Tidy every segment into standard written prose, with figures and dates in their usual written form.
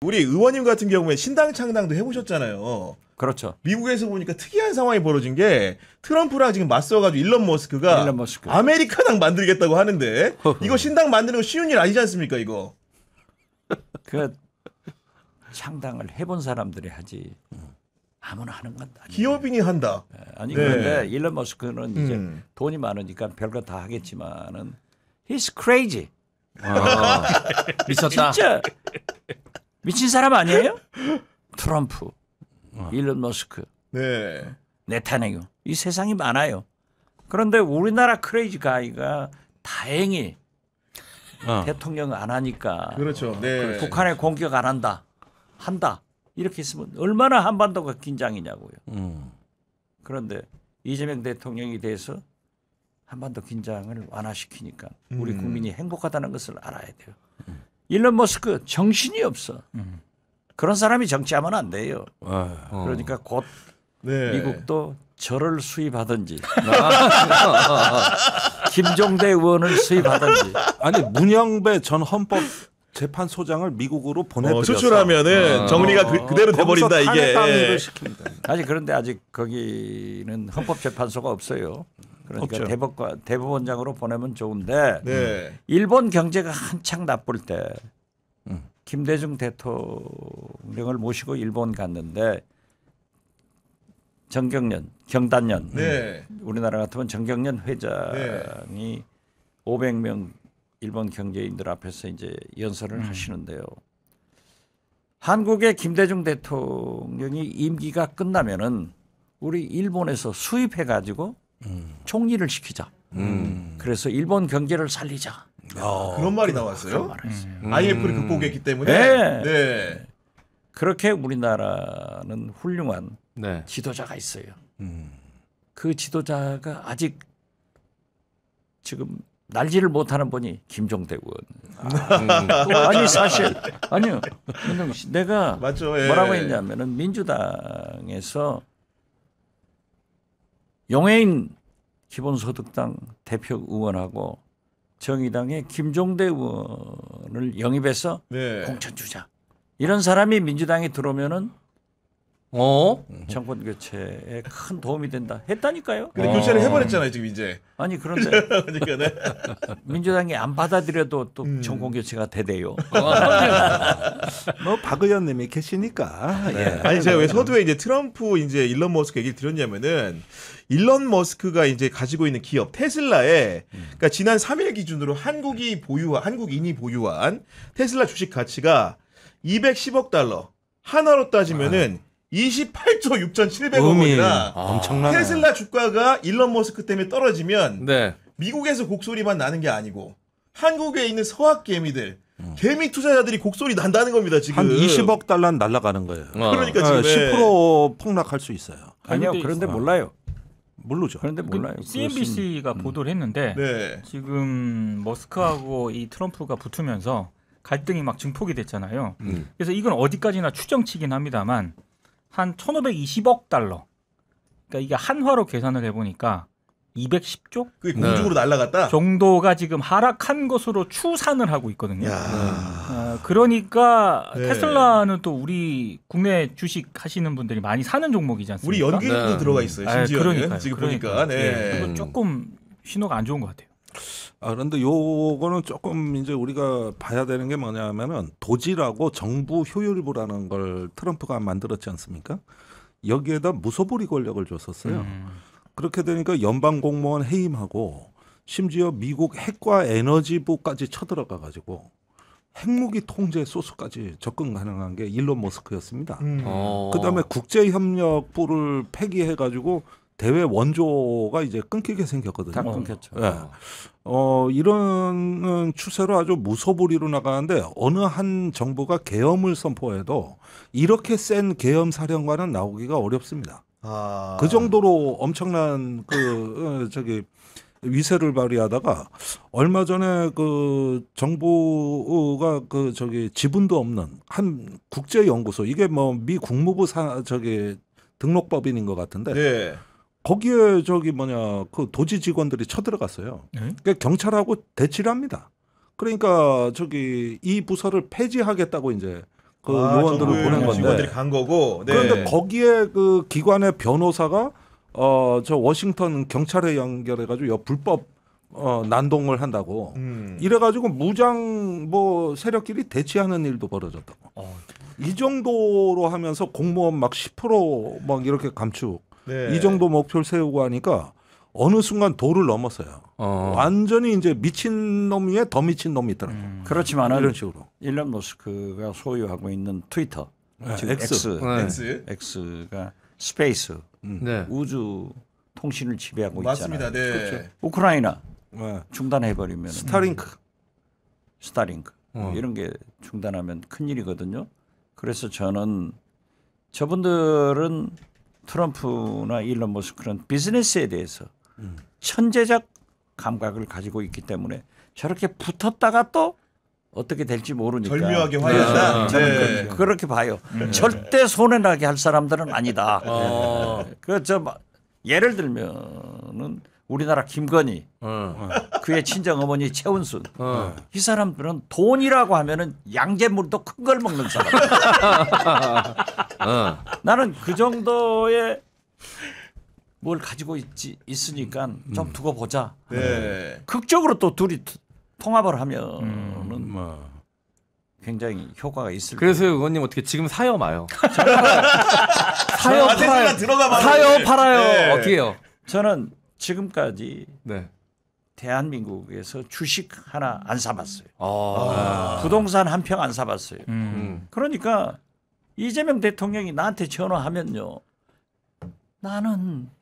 우리 의원님 같은 경우에 신당 창당도 해보셨잖아요. 그렇죠. 미국에서 보니까 특이한 상황이 벌어진 게 트럼프랑 지금 맞서가지고 일론 머스크가 아메리카당 만들겠다고 하는데 이거 신당 만드는 거 쉬운 일 아니지 않습니까 이거? 그 창당을 해본 사람들이 하지 아무나 하는 건 아니에요. 기업인이 한다. 아니 그런데 일론 머스크는 이제 돈이 많으니까 별거 다 하겠지만은 he's crazy. 미쳤다. 진짜 미친 사람 아니에요? 트럼프, 일론 머스크, 네. 네타냐후 이 세상이 많아요. 그런데 우리나라 크레이지 가이가 다행히 대통령 안 하니까 그렇죠. 네. 북한에 공격 안 한다. 이렇게 있으면 얼마나 한반도가 긴장이냐고요. 그런데 이재명 대통령이 돼서 한반도 긴장을 완화시키니까 우리 국민이 행복하다는 것을 알아야 돼요. 일론 머스크 정신이 없어. 그런 사람이 정치하면 안 돼요. 그러니까 곧 네. 미국도 저를 수입하든지 김종대 의원을 수입하든지. 아니 문영배 전 헌법재판소장을 미국으로 보내드렸어. 수출하면은 정리가 그대로 돼버린다 이게. 아직 그런데 아직 거기는 헌법재판소가 없어요. 그러니까 대법원장으로 보내면 좋은데 네. 일본 경제가 한창 나쁠 때 김대중 대통령을 모시고 일본 갔는데 경단년 네. 우리나라 같으면 정경련 회장이 500명 일본 경제인들 앞에서 이제 연설을 하시는데요. 한국의 김대중 대통령이 임기가 끝나면은 우리 일본에서 수입해 가지고 총리를 시키자. 그래서 일본 경제를 살리자. 그런 말이 나왔어요. IMF를 극복했기 때문에. 네. 네. 그렇게 우리나라는 훌륭한 네. 지도자가 있어요. 그 지도자가 아직 지금 날지를 못하는 분이 김종대 의원. 아니 사실 아니요. 내가 맞죠. 예. 뭐라고 했냐면은 민주당에서 용해인 기본소득당 대표 의원하고 정의당의 김종대 의원을 영입해서 네. 공천 주자. 이런 사람이 민주당에 들어오면은 정권 교체에 큰 도움이 된다. 했다니까요. 근데 교체를 해버렸잖아요 지금 이제. 아니 그런데 그러니까 네. 민주당이 안 받아들여도 또 정권 교체가 되대요. 뭐 박 의원님이 계시니까. 네. 예. 아니 제가 왜 서두에 이제 트럼프 이제 일론 머스크 얘기를 드렸냐면은 일론 머스크가 이제 가지고 있는 기업 테슬라에 그러니까 지난 3일 기준으로 한국인이 보유한 테슬라 주식 가치가 210억 달러. 하나로 따지면은 28조 6,700억 원이나 엄청나네. 테슬라 주가가 일론 머스크 때문에 떨어지면 네. 미국에서 곡소리만 나는 게 아니고 한국에 있는 서학 개미들 개미 투자자들이 곡소리 난다는 겁니다 지금. 한 20억 달러는 날아가는 거예요. 그러니까 지금 10% 폭락할 수 있어요. 아니요. 그런데 몰라요. 모르죠. 그런데 몰라요. CNBC가 보도를 했는데 네. 지금 머스크하고 이 트럼프가 붙으면서 갈등이 막 증폭이 됐잖아요. 그래서 이건 어디까지나 추정치긴 합니다만 한 1,520억 달러. 그러니까 이게 한화로 계산을 해보니까 210조? 그게 공중으로 날아갔다? 정도가 지금 하락한 것으로 추산을 하고 있거든요. 그러니까 네. 테슬라는 또 우리 국내 주식 하시는 분들이 많이 사는 종목이지 않습니까? 우리 연기도 네. 들어가 있어요. 심지어는 그러니까요. 지금 그러니까요. 보니까. 네. 그거 조금 신호가 안 좋은 것 같아요. 그런데 요거는 조금 이제 우리가 봐야 되는 게 뭐냐면은 도지라고 정부 효율부라는 걸 트럼프가 만들었지 않습니까? 여기에다 무소불위 권력을 줬었어요. 그렇게 되니까 연방 공무원 해임하고 심지어 미국 핵과 에너지부까지 쳐들어가 가지고 핵무기 통제 소스까지 접근 가능한 게 일론 머스크였습니다. 그다음에 국제협력부를 폐기해 가지고 대외 원조가 이제 끊기게 생겼거든요. 다 끊겼죠. 네. 이런 추세로 아주 무소불위로 나가는데 어느 한 정부가 계엄을 선포해도 이렇게 센 계엄 사령관은 나오기가 어렵습니다. 그 정도로 엄청난 위세를 발휘하다가 얼마 전에 그 정부가 지분도 없는 한 국제 연구소 이게 뭐 미 국무부 등록법인인 것 같은데 네. 거기에 그 도지 직원들이 쳐들어갔어요. 그러니까 경찰하고 대치를 합니다. 그러니까 이 부서를 폐지하겠다고 이제 그 요원들을 보낸 건데. 직원들이 간 거고. 네. 그런데 거기에 그 기관의 변호사가 저 워싱턴 경찰에 연결해가지고 불법 난동을 한다고 이래가지고 무장 뭐 세력끼리 대치하는 일도 벌어졌다고. 이 정도로 하면서 공무원 막 10%막 이렇게 감축. 네. 이 정도 목표를 세우고 하니까 어느 순간 도를 넘었어요. 완전히 이제 미친 놈 위에 더 미친 놈이 있더라고. 그렇지만은 이런 식으로. 일론 머스크가 소유하고 있는 트위터, 지금 X. X가 스페이스 네. 우주 통신을 지배하고 맞습니다. 있잖아요. 네. 그렇죠. 우크라이나 네. 중단해버리면 스타링크. 스타링크 이런 게 중단하면 큰일이거든요. 그래서 저는 저분들은 트럼프나 일론 머스크는 비즈니스에 대해서 천재적 감각을 가지고 있기 때문에 저렇게 붙었다가 또 어떻게 될지 모르니까 절묘하게 화해한다. 저는 네. 그렇게 봐요. 절대 손해나게 할 사람들은 아니다. 예를 들면은 우리나라 김건희, 그의 친정 어머니 최은순, 이 사람들은 돈이라고 하면은 양잿물도 큰 걸 먹는 사람. 나는 그 정도의 뭘 가지고 있으니까 좀 두고 보자. 네. 극적으로 또 둘이 통합을 하면은 굉장히 효과가 있을 그래서 의원님 어떻게 지금 사요 마요? 사요 테슬라 팔아요. 들어가 봐요. 사요 팔아요. 네. 어떻게 해요? 저는 지금까지 네. 대한민국에서 주식 하나 안 사봤어요. 아. 부동산 한 평 안 사봤어요. 그러니까 이재명 대통령이 나한테 전화하면요. 나는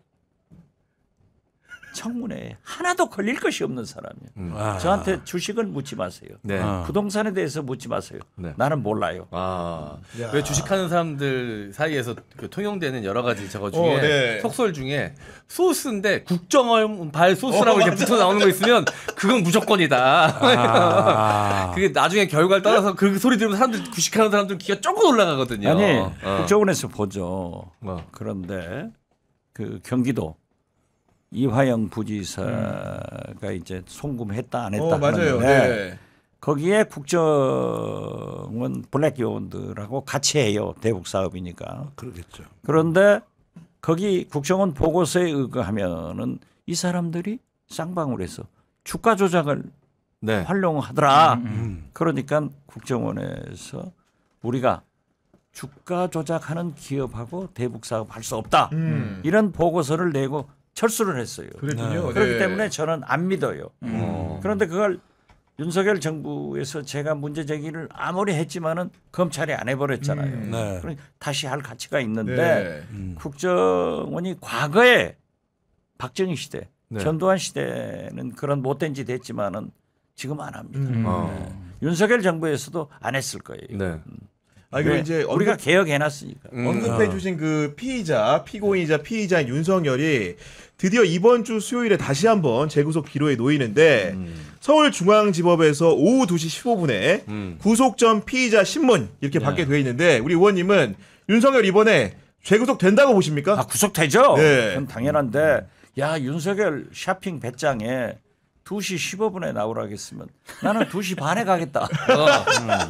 청문회에 하나도 걸릴 것이 없는 사람이에요. 저한테 주식을 묻지 마세요. 네. 부동산에 대해서 묻지 마세요. 네. 나는 몰라요. 아. 왜 주식하는 사람들 사이에서 그 통용되는 여러 가지 저거 중에 네. 속설 중에 소스인데 국정발 소스라고 이렇게 붙어 나오는 거 있으면 그건 무조건이다. 그게 나중에 결과를 따라서 그 소리 들으면 사람들 주식하는 사람들 기가 조금 올라가거든요. 아니 어. 국정원에서 보죠. 그런데 그 경기도 이화영 부지사가 이제 송금했다 안 했다 맞아요. 하는데 네. 거기에 국정원 블랙 요원들하고 같이 해요. 대북 사업이니까. 그러겠죠. 그런데 거기 국정원 보고서에 의거하면은 이 사람들이 쌍방울에서 주가 조작을 네. 활용하더라. 그러니까 국정원에서 우리가 주가 조작하는 기업하고 대북 사업 할 수 없다. 이런 보고서를 내고 철수를 했어요. 그랬군요. 그렇기 네. 때문에 저는 안 믿어요. 그런데 그걸 윤석열 정부에서 제가 문제 제기를 아무리 했지만은 검찰이 안 해버렸잖아요. 네. 그러니까 다시 할 가치가 있는데 네. 국정원이 과거에 박정희 시대, 네. 전두환 시대는 그런 못된 짓 했지만은 지금 안 합니다. 어. 윤석열 정부에서도 안 했을 거예요. 네. 아, 이거 왜? 이제 우리가 개혁해놨으니까. 언급해 주신 그 피고인이자 피의자인 윤석열이 드디어 이번 주 수요일에 다시 한번 재구속 기로에 놓이는데 서울중앙지법에서 오후 2시 15분에 구속 전 피의자 신문 이렇게 받게 되어 있는데 우리 의원님은 윤석열 이번에 재구속 된다고 보십니까? 아, 구속되죠? 네. 그건 당연한데 야 윤석열 쇼핑 배짱에 2시 15분에 나오라고 했으면 나는 2시 반에 가겠다.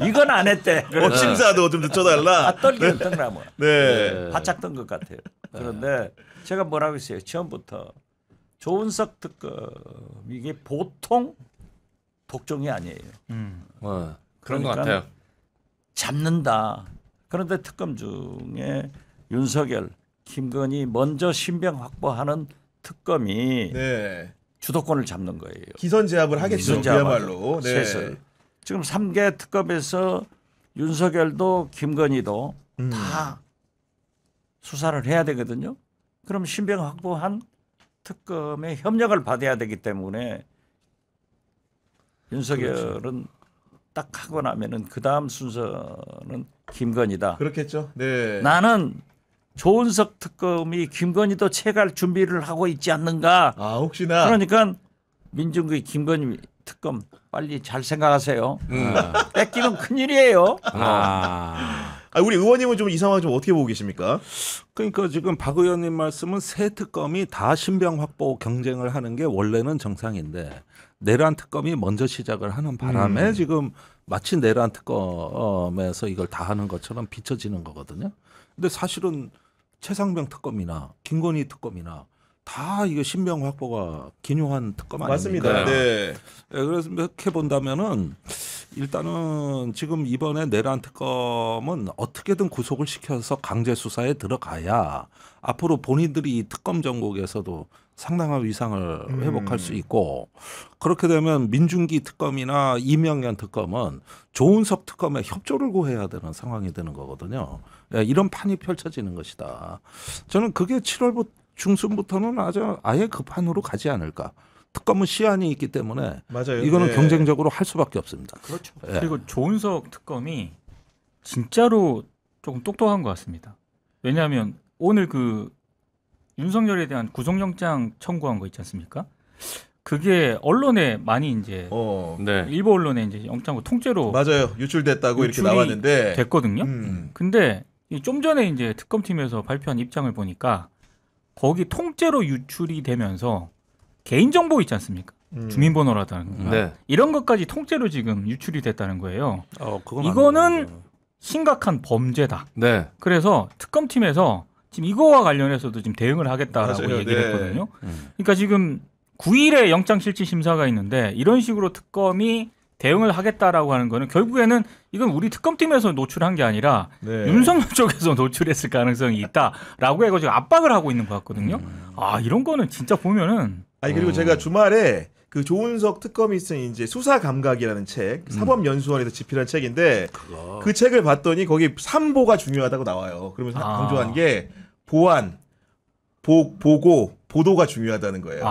이건 안 했대. 심사도 좀 늦춰달라. 아, 떨기는 떨나뭐 네. 바짝 뜬 것 같아요. 그런데 제가 뭐라고 했어요. 처음부터 조은석 특검 이게 보통 독종이 아니에요. 그런 것 그러니까 같아요. 잡는다. 그런데 특검 중에 윤석열, 김건희 먼저 신병 확보하는 특검이 네. 주도권을 잡는 거예요. 기선 제압을 하겠죠. 기선 제압하죠. 그야말로. 네. 셋을. 지금 3개 특검에서 윤석열도 김건희도 다 수사를 해야 되거든요. 그럼 신병 확보한 특검의 협력을 받아야 되기 때문에 윤석열은 딱 하고 나면은 그 다음 순서는 김건희다. 그렇겠죠. 네. 나는 조은석 특검이 김건희도 채갈 준비를 하고 있지 않는가. 아, 혹시나 그러니까 민중의 김건희 특검 빨리 잘 생각하세요. 뺏기면 큰일이에요. 우리 의원님은 좀 이 상황 좀 어떻게 보고 계십니까? 그러니까 지금 박 의원님 말씀은 새 특검이 다 신병 확보 경쟁을 하는 게 원래는 정상인데 내란 특검이 먼저 시작을 하는 바람에 지금 마치 내란 특검에서 이걸 다 하는 것처럼 비춰지는 거거든요. 근데 사실은 최상병 특검이나 김건희 특검이나 다 이거 신병 확보가 기묘한 특검 아닙니까? 맞습니다. 네. 그래서 이렇게 본다면은 일단은 지금 이번에 내란 특검은 어떻게든 구속을 시켜서 강제 수사에 들어가야 앞으로 본인들이 이 특검 전국에서도 상당한 위상을 회복할 수 있고 그렇게 되면 민중기 특검이나 이명현 특검은 조은석 특검에 협조를 구해야 되는 상황이 되는 거거든요. 이런 판이 펼쳐지는 것이다. 저는 그게 7월 중순부터는 아예 그 판으로 가지 않을까. 특검은 시한이 있기 때문에 맞아요. 이거는 네. 경쟁적으로 할 수밖에 없습니다. 그렇죠. 예. 그리고 조은석 특검이 진짜로 조금 똑똑한 것 같습니다. 왜냐하면 오늘 그 윤석열에 대한 구속영장 청구한 거 있지 않습니까? 그게 언론에 많이 이제 네. 일부 언론에 이제 영장고 통째로 맞아요. 유출됐다고 이렇게 유출이 나왔는데 됐거든요. 음. 근데 좀 전에 이제 특검팀에서 발표한 입장을 보니까 거기 통째로 유출이 되면서 개인정보 있지 않습니까? 주민번호라든가 네. 이런 것까지 통째로 지금 유출이 됐다는 거예요. 그건 이거는 안 돼요. 심각한 범죄다. 네. 그래서 특검팀에서 지금 이거와 관련해서도 지금 대응을 하겠다라고 맞아요. 얘기를 네. 했거든요. 그러니까 지금 9일에 영장실질심사가 있는데 이런 식으로 특검이 대응을 하겠다라고 하는 거는 결국에는 이건 우리 특검팀에서 노출한 게 아니라 네. 윤석열 쪽에서 노출했을 가능성이 있다라고 해가지고 압박을 하고 있는 것 같거든요. 아 이런 거는 진짜 보면은 아니 그리고 제가 주말에 그 조은석 특검이 쓴 이제 수사 감각이라는 책 사법연수원에서 집필한 책인데 그 책을 봤더니 거기 삼보가 중요하다고 나와요. 그러면서 강조한 게 보안, 보고, 보도가 중요하다는 거예요.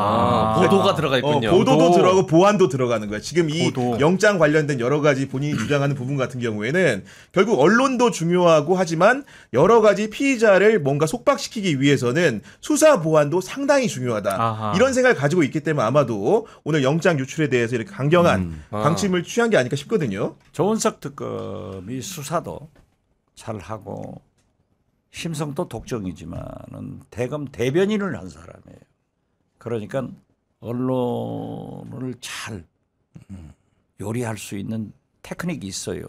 보도가 들어가 있군요. 보도도 들어가고 보안도 들어가는 거야. 지금 이 보도. 영장 관련된 여러 가지 본인이 주장하는 부분 같은 경우에는 결국 언론도 중요하고 하지만 여러 가지 피의자를 뭔가 속박시키기 위해서는 수사 보안도 상당히 중요하다. 아하. 이런 생각을 가지고 있기 때문에 아마도 오늘 영장 유출에 대해서 이렇게 강경한 방침을 취한 게 아닐까 싶거든요. 조은석 특검이 수사도 잘하고 심성도 독종이지만은 대검 대변인을 한 사람이에요. 그러니까 언론을 잘 요리할 수 있는 테크닉이 있어요.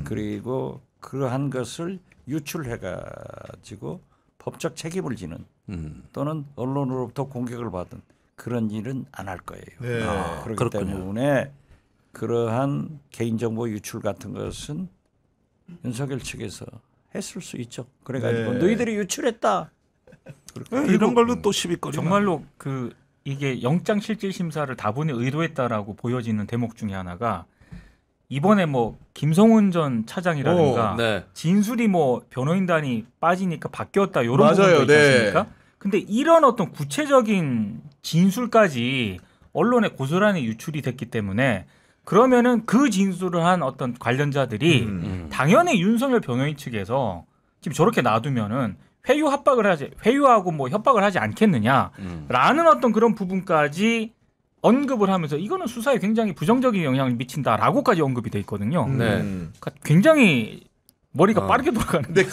그리고 그러한 것을 유출해가지고 법적 책임을 지는 또는 언론으로부터 공격을 받은 그런 일은 안 할 거예요. 네. 그렇기 그렇군요. 때문에 그러한 개인정보 유출 같은 것은 윤석열 측에서 했을 수 있죠. 그래가지고 네. 너희들이 유출했다. 이런 걸로 또 시비거리 정말로 그 이게 영장실질심사를 다분히 의도했다라고 보여지는 대목 중에 하나가 이번에 뭐 김성훈 전 차장이라든가 네. 진술이 뭐 변호인단이 빠지니까 바뀌었다 이런 맞아요. 부분도 있지 네. 않습니까? 근데 이런 어떤 구체적인 진술까지 언론에 고스란히 유출이 됐기 때문에 그러면은 그 진술을 한 어떤 관련자들이 당연히 윤석열 변호인 측에서 지금 저렇게 놔두면은 회유하고 뭐 협박을 하지 않겠느냐라는 어떤 그런 부분까지 언급을 하면서 이거는 수사에 굉장히 부정적인 영향을 미친다라고까지 언급이 돼 있거든요. 네. 그러니까 굉장히 머리가 빠르게 돌아가는. 근데